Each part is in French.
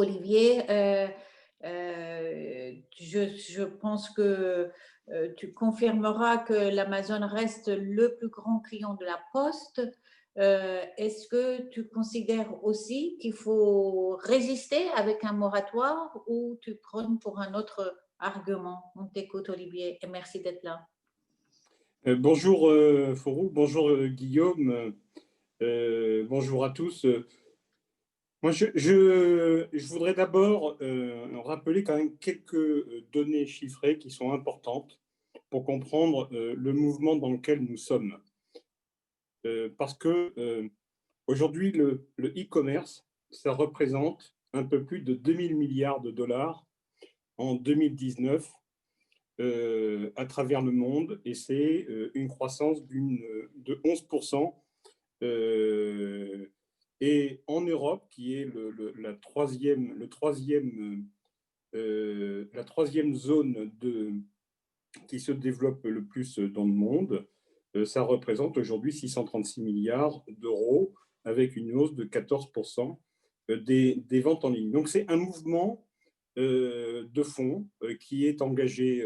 Olivier, je pense que tu confirmeras que l'Amazon reste le plus grand client de la Poste. Est-ce que tu considères aussi qu'il faut résister avec un moratoire ou tu prônes pour un autre argument? On t'écoute, Olivier, et merci d'être là. Bonjour Faurou, bonjour Guillaume, bonjour à tous. Moi, je voudrais d'abord rappeler quand même quelques données chiffrées qui sont importantes pour comprendre le mouvement dans lequel nous sommes. Parce que aujourd'hui, le e-commerce, ça représente un peu plus de 2000 milliards de dollars en 2019 à travers le monde, et c'est une croissance de 11%. Et en Europe, qui est la troisième zone qui se développe le plus dans le monde, ça représente aujourd'hui 636 milliards d'euros, avec une hausse de 14% des ventes en ligne. Donc c'est un mouvement de fond qui est engagé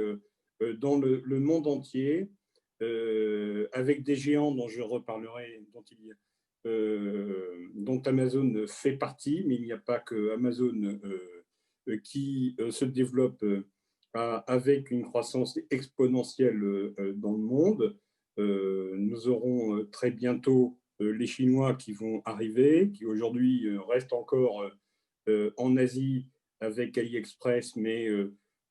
dans le monde entier, avec des géants dont je reparlerai, dont Amazon fait partie, mais il n'y a pas que Amazon qui se développe avec une croissance exponentielle dans le monde. Nous aurons très bientôt les Chinois qui vont arriver, qui aujourd'hui restent encore en Asie avec AliExpress, mais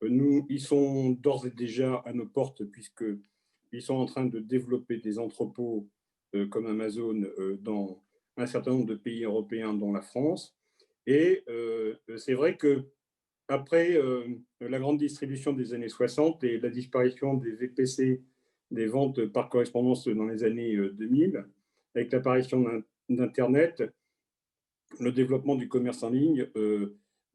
ils sont d'ores et déjà à nos portes, puisqu'ils sont en train de développer des entrepôts comme Amazon dans un certain nombre de pays européens, dont la France. Et c'est vrai que après la grande distribution des années 60 et la disparition des VPC, des ventes par correspondance dans les années 2000, avec l'apparition d'Internet, le développement du commerce en ligne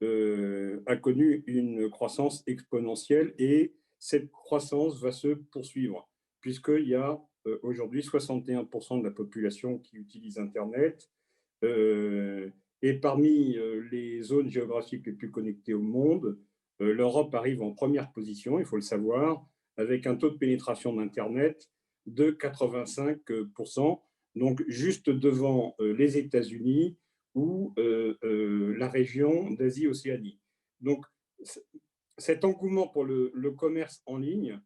a connu une croissance exponentielle, et cette croissance va se poursuivre, puisqu'il y a aujourd'hui 61% de la population qui utilise Internet. Et parmi les zones géographiques les plus connectées au monde, l'Europe arrive en première position, il faut le savoir, avec un taux de pénétration d'Internet de 85%, donc juste devant les États-Unis ou la région d'Asie-Océanie. Donc, cet engouement pour le commerce en ligne,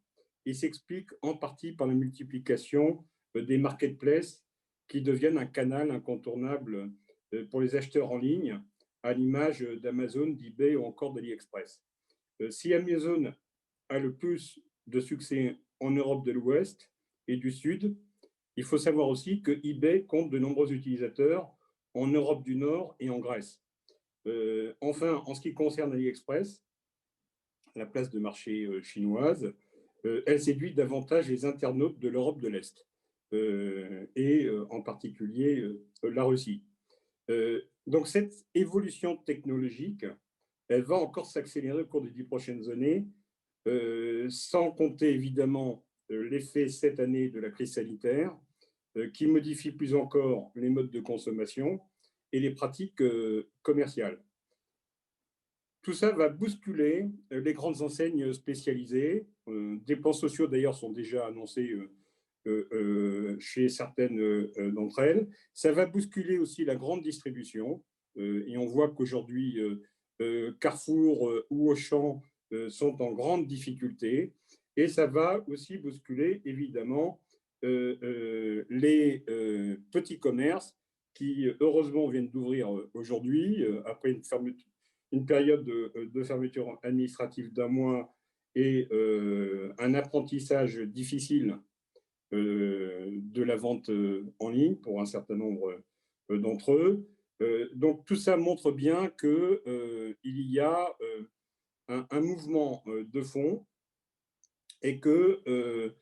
il s'explique en partie par la multiplication des marketplaces qui deviennent un canal incontournable pour les acheteurs en ligne, à l'image d'Amazon, d'eBay ou encore d'AliExpress. Si Amazon a le plus de succès en Europe de l'Ouest et du Sud, il faut savoir aussi que eBay compte de nombreux utilisateurs en Europe du Nord et en Grèce. Enfin, en ce qui concerne AliExpress, la place de marché chinoise, elle séduit davantage les internautes de l'Europe de l'Est, et en particulier la Russie. Donc cette évolution technologique, elle va encore s'accélérer au cours des 10 prochaines années, sans compter évidemment l'effet cette année de la crise sanitaire, qui modifie plus encore les modes de consommation et les pratiques commerciales. Tout ça va bousculer les grandes enseignes spécialisées. Des plans sociaux, d'ailleurs, sont déjà annoncés chez certaines d'entre elles. Ça va bousculer aussi la grande distribution. Et on voit qu'aujourd'hui, Carrefour ou Auchan sont en grande difficulté. Et ça va aussi bousculer, évidemment, les petits commerces qui, heureusement, viennent d'ouvrir aujourd'hui, après une période de fermeture administrative d'un mois et un apprentissage difficile de la vente en ligne pour un certain nombre d'entre eux. Donc tout ça montre bien qu'il y a un mouvement de fond, et que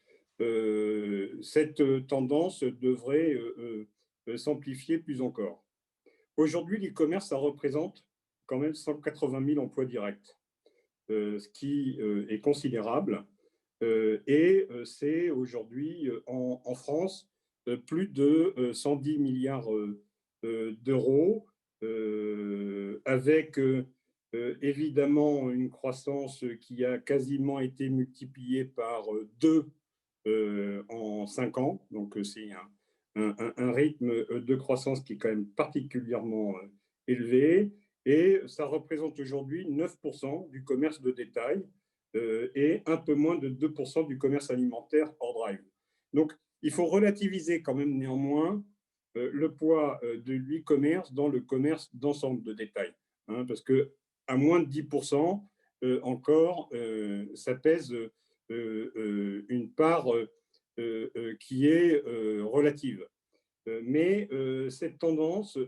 cette tendance devrait s'amplifier plus encore. Aujourd'hui, l'e-commerce, ça représente quand même 180 000 emplois directs, ce qui est considérable. Et c'est aujourd'hui en France plus de 110 milliards d'euros, avec évidemment une croissance qui a quasiment été multipliée par 2 en 5 ans. Donc, c'est un rythme de croissance qui est quand même particulièrement élevé. Et ça représente aujourd'hui 9% du commerce de détail et un peu moins de 2% du commerce alimentaire hors drive. Donc, il faut relativiser quand même néanmoins le poids de l'e-commerce dans le commerce d'ensemble de détail. Hein, parce que à moins de 10% encore, ça pèse une part qui est relative. Mais cette tendance,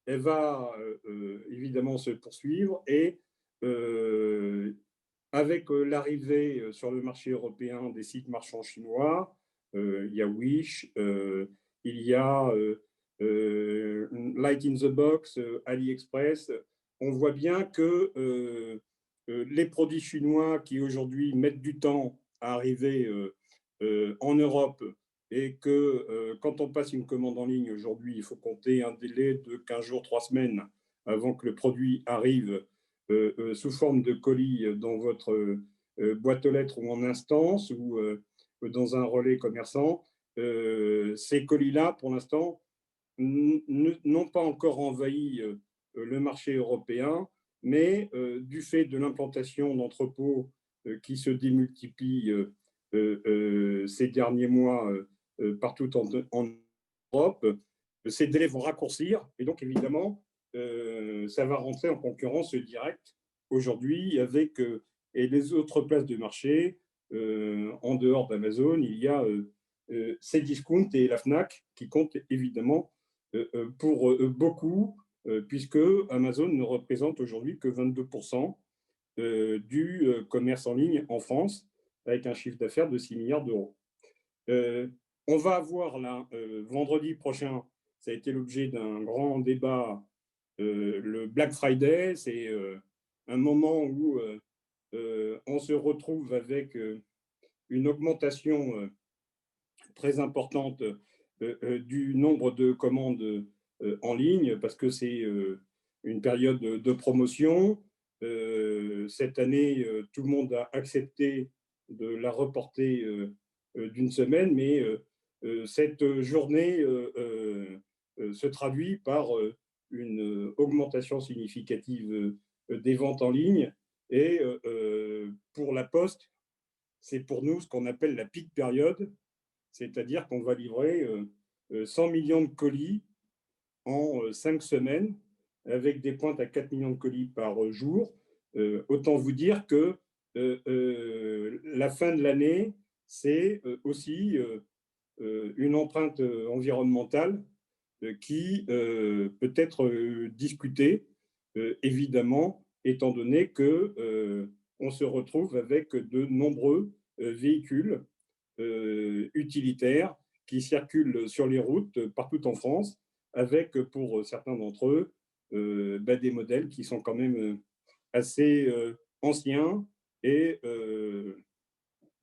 elle va évidemment se poursuivre et avec l'arrivée sur le marché européen des sites marchands chinois, il y a Wish, il y a Light in the Box, AliExpress. On voit bien que les produits chinois qui aujourd'hui mettent du temps à arriver en Europe et que quand on passe une commande en ligne aujourd'hui, il faut compter un délai de 15 jours, 3 semaines avant que le produit arrive sous forme de colis dans votre boîte aux lettres ou en instance ou dans un relais commerçant. Ces colis-là, pour l'instant, n'ont pas encore envahi le marché européen, mais du fait de l'implantation d'entrepôts qui se démultiplient ces derniers mois partout en Europe, ces délais vont raccourcir et donc évidemment, ça va rentrer en concurrence directe aujourd'hui avec et les autres places de marché en dehors d'Amazon. Il y a Cdiscount et la Fnac qui comptent évidemment pour beaucoup, puisque Amazon ne représente aujourd'hui que 22% du commerce en ligne en France, avec un chiffre d'affaires de 6 milliards d'euros. On va avoir là, vendredi prochain, ça a été l'objet d'un grand débat, le Black Friday, c'est un moment où on se retrouve avec une augmentation très importante du nombre de commandes en ligne, parce que c'est une période de promotion. Cette année, tout le monde a accepté de la reporter d'une semaine, mais cette journée se traduit par une augmentation significative des ventes en ligne. Et pour la Poste, c'est pour nous ce qu'on appelle la peak période, c'est-à-dire qu'on va livrer 100 millions de colis en 5 semaines, avec des pointes à 4 millions de colis par jour. Autant vous dire que la fin de l'année, c'est aussi une empreinte environnementale qui peut être discutée, évidemment, étant donné que on se retrouve avec de nombreux véhicules utilitaires qui circulent sur les routes partout en France, avec pour certains d'entre eux des modèles qui sont quand même assez anciens et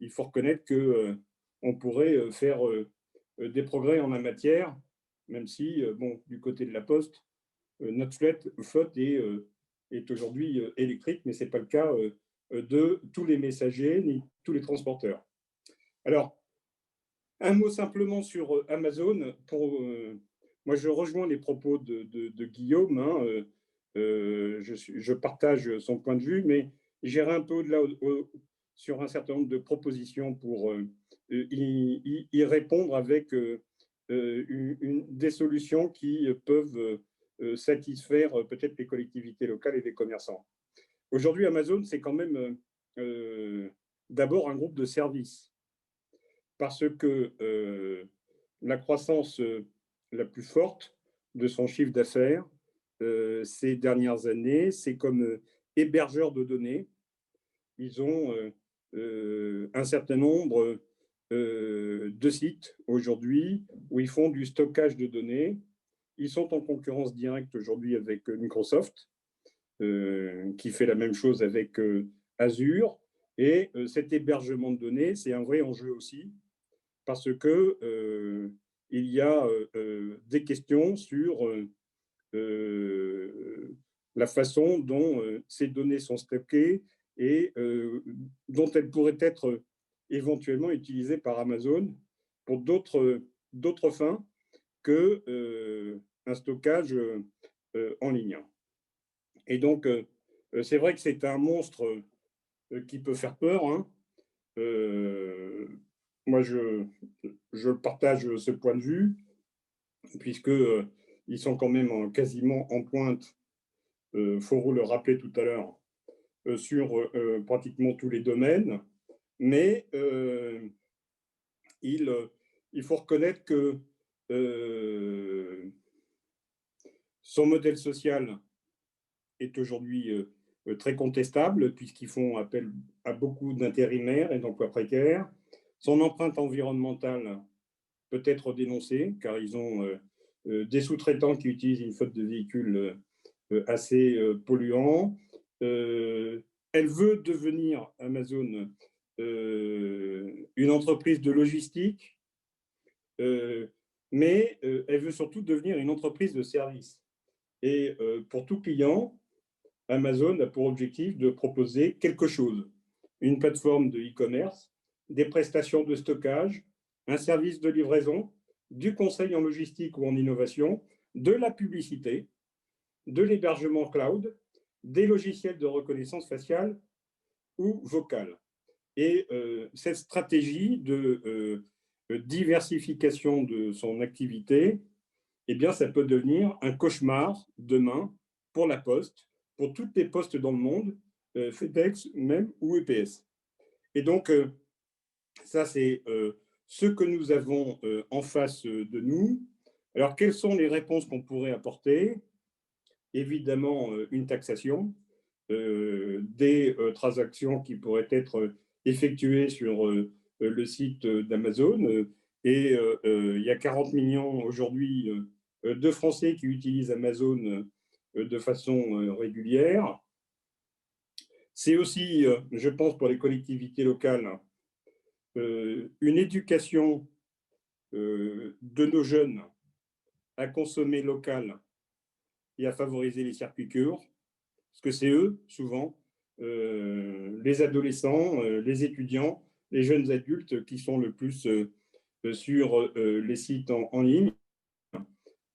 il faut reconnaître qu'on pourrait faire des progrès en la matière, même si, bon, du côté de la Poste, notre flotte est aujourd'hui électrique, mais ce n'est pas le cas de tous les messagers ni tous les transporteurs. Alors, un mot simplement sur Amazon. Moi, je rejoins les propos de Guillaume. Hein, je partage son point de vue, mais j'irai un peu au-delà sur un certain nombre de propositions pour y répondre avec des solutions qui peuvent satisfaire peut-être les collectivités locales et les commerçants. Aujourd'hui, Amazon, c'est quand même d'abord un groupe de services, parce que la croissance la plus forte de son chiffre d'affaires ces dernières années, c'est comme hébergeur de données. Ils ont un certain nombre de sites aujourd'hui où ils font du stockage de données. Ils sont en concurrence directe aujourd'hui avec Microsoft, qui fait la même chose avec Azure. Et cet hébergement de données, c'est un vrai enjeu aussi, parce que il y a des questions sur la façon dont ces données sont stockées et dont elles pourraient être éventuellement utilisées par Amazon pour d'autres fins que un stockage en ligne. Et donc, c'est vrai que c'est un monstre qui peut faire peur, hein. Moi, je partage ce point de vue, puisque ils sont quand même quasiment en pointe, faut vous le rappeler tout à l'heure, sur pratiquement tous les domaines, mais il, il faut reconnaître que son modèle social est aujourd'hui très contestable, puisqu'ils font appel à beaucoup d'intérimaires et d'emplois précaires. Son empreinte environnementale peut être dénoncée, car ils ont des sous-traitants qui utilisent une flotte de véhicules assez polluants. Elle veut devenir, Amazon, une entreprise de logistique, mais elle veut surtout devenir une entreprise de service. Et pour tout client, Amazon a pour objectif de proposer quelque chose, une plateforme de e-commerce, des prestations de stockage, un service de livraison, du conseil en logistique ou en innovation, de la publicité, de l'hébergement cloud, des logiciels de reconnaissance faciale ou vocale. Et cette stratégie de diversification de son activité, eh bien, ça peut devenir un cauchemar demain pour la Poste, pour toutes les postes dans le monde, FedEx même ou EPS. Et donc, ça, c'est ce que nous avons en face de nous. Alors, quelles sont les réponses qu'on pourrait apporter? Évidemment, une taxation des transactions qui pourraient être effectuées sur le site d'Amazon. Et il y a 40 millions aujourd'hui de Français qui utilisent Amazon de façon régulière. C'est aussi, je pense, pour les collectivités locales, une éducation de nos jeunes à consommer local et à favoriser les circuits courts, parce que c'est eux, souvent, les adolescents, les étudiants, les jeunes adultes qui sont le plus sur les sites en ligne.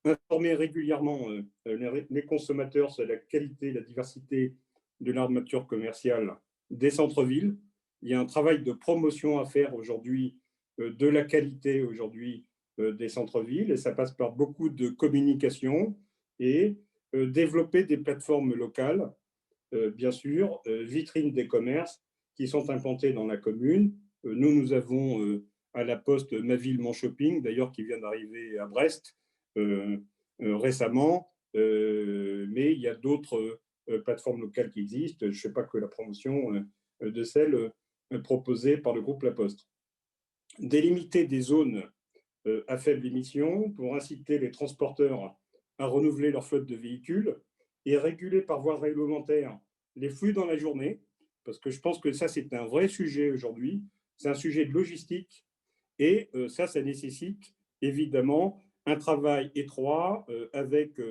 Informer régulièrement les consommateurs sur la qualité, la diversité de l'armature commerciale des centres-villes. Il y a un travail de promotion à faire aujourd'hui de la qualité aujourd'hui des centres-villes, et ça passe par beaucoup de communication et développer des plateformes locales, bien sûr, vitrines des commerces qui sont implantés dans la commune. Nous avons à la Poste Ma Ville, Mon Shopping, d'ailleurs, qui vient d'arriver à Brest récemment, mais il y a d'autres plateformes locales qui existent. Je ne fais pas que la promotion de celles proposées par le groupe La Poste. Délimiter des zones à faible émission pour inciter les transporteurs à renouveler leur flotte de véhicules et réguler par voie réglementaire les flux dans la journée, parce que je pense que ça, c'est un vrai sujet aujourd'hui. C'est un sujet de logistique et ça nécessite évidemment un travail étroit avec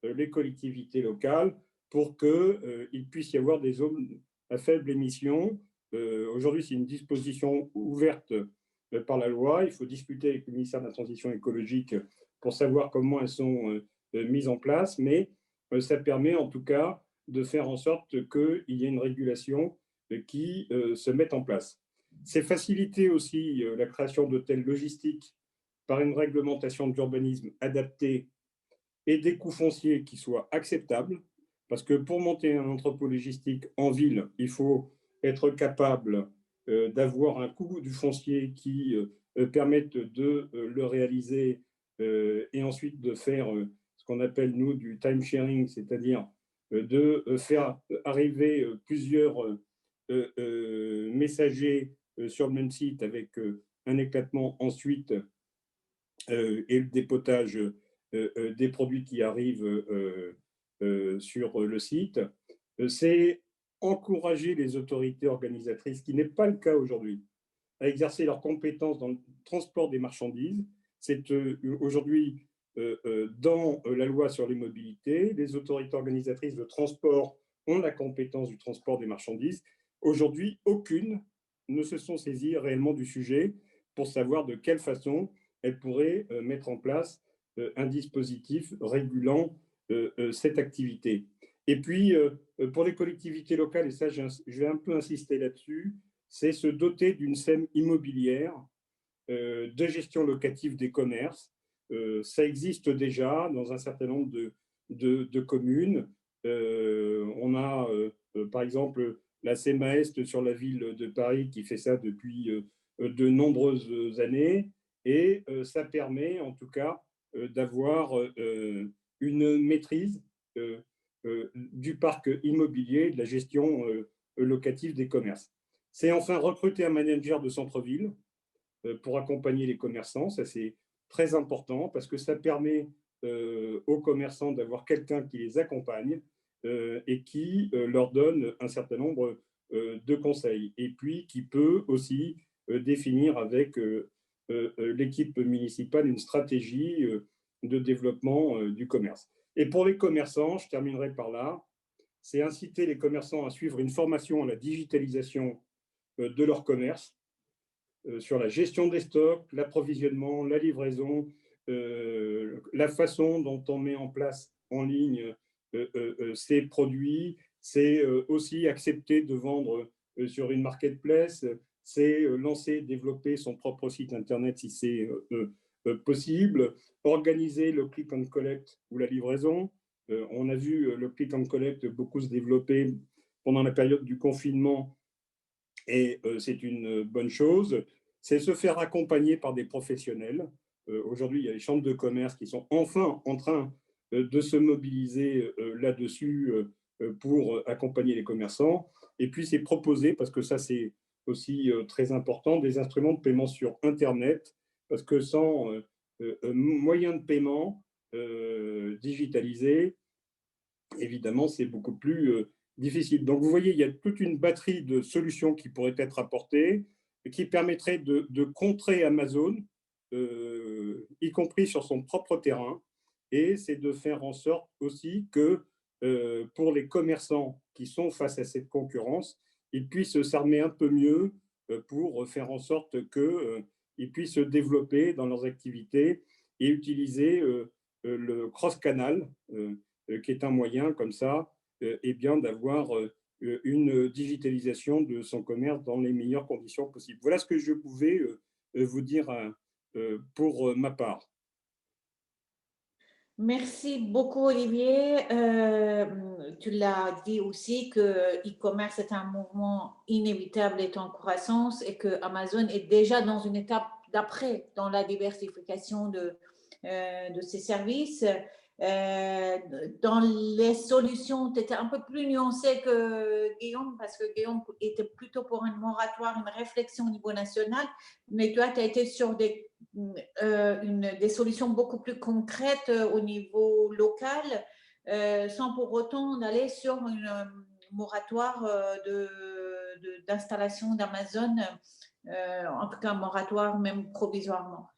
les collectivités locales pour qu'il puisse y avoir des zones à faible émission. Aujourd'hui, c'est une disposition ouverte par la loi. Il faut discuter avec le ministère de la Transition écologique pour savoir comment elles sont mises en place, mais ça permet en tout cas de faire en sorte qu'il y ait une régulation qui se mette en place. C'est faciliter aussi la création d'hôtels logistiques par une réglementation de l'urbanisme adaptée et des coûts fonciers qui soient acceptables, parce que pour monter un entrepôt logistique en ville, il faut être capable d'avoir un coût du foncier qui permette de le réaliser et ensuite de faire ce qu'on appelle, nous, du time sharing, c'est-à-dire de faire arriver plusieurs messagers sur le même site avec un éclatement ensuite et le dépotage des produits qui arrivent sur le site. C'est encourager les autorités organisatrices, ce qui n'est pas le cas aujourd'hui, à exercer leurs compétences dans le transport des marchandises. C'est aujourd'hui dans la loi sur les mobilités. Les autorités organisatrices de transport ont la compétence du transport des marchandises. Aujourd'hui, aucune ne se sont saisies réellement du sujet pour savoir de quelle façon elles pourraient mettre en place un dispositif régulant cette activité. Et puis, pour les collectivités locales, et ça, je vais un peu insister là-dessus, c'est se doter d'une SEM immobilière de gestion locative des commerces. Ça existe déjà dans un certain nombre de communes. On a, par exemple, la CEMA-Est sur la ville de Paris qui fait ça depuis de nombreuses années. Et ça permet, en tout cas, d'avoir une maîtrise du parc immobilier, de la gestion locative des commerces. C'est enfin recruter un manager de centre-ville pour accompagner les commerçants. Ça, c'est très important parce que ça permet aux commerçants d'avoir quelqu'un qui les accompagne et qui leur donne un certain nombre de conseils. Et puis, qui peut aussi définir avec l'équipe municipale une stratégie de développement du commerce. Et pour les commerçants, je terminerai par là, c'est inciter les commerçants à suivre une formation à la digitalisation de leur commerce, sur la gestion des stocks, l'approvisionnement, la livraison, la façon dont on met en place en ligne ces produits. C'est aussi accepter de vendre sur une marketplace, c'est lancer, développer son propre site internet si c'est possible, organiser le click and collect ou la livraison. On a vu le click and collect beaucoup se développer pendant la période du confinement et c'est une bonne chose. C'est se faire accompagner par des professionnels. Aujourd'hui, il y a les chambres de commerce qui sont enfin en train de se mobiliser là-dessus pour accompagner les commerçants. Et puis, c'est proposer, parce que ça, c'est aussi très important, des instruments de paiement sur Internet, parce que sans moyens de paiement digitalisés, évidemment, c'est beaucoup plus difficile. Donc, vous voyez, il y a toute une batterie de solutions qui pourraient être apportées, qui permettraient de contrer Amazon, y compris sur son propre terrain. Et c'est de faire en sorte aussi que pour les commerçants qui sont face à cette concurrence, ils puissent s'armer un peu mieux pour faire en sorte qu'ils puissent se développer dans leurs activités et utiliser le cross-canal, qui est un moyen comme ça eh bien, d'avoir une digitalisation de son commerce dans les meilleures conditions possibles. Voilà ce que je pouvais vous dire pour ma part. Merci beaucoup, Olivier. Tu l'as dit aussi que e-commerce est un mouvement inévitable et en croissance et que Amazon est déjà dans une étape d'après dans la diversification de ses services. Dans les solutions, tu étais un peu plus nuancé que Guillaume parce que Guillaume était plutôt pour un moratoire, une réflexion au niveau national, mais toi, tu as été sur des solutions beaucoup plus concrètes au niveau local, sans pour autant aller sur un moratoire d'installation d'Amazon, en tout cas un moratoire même provisoirement.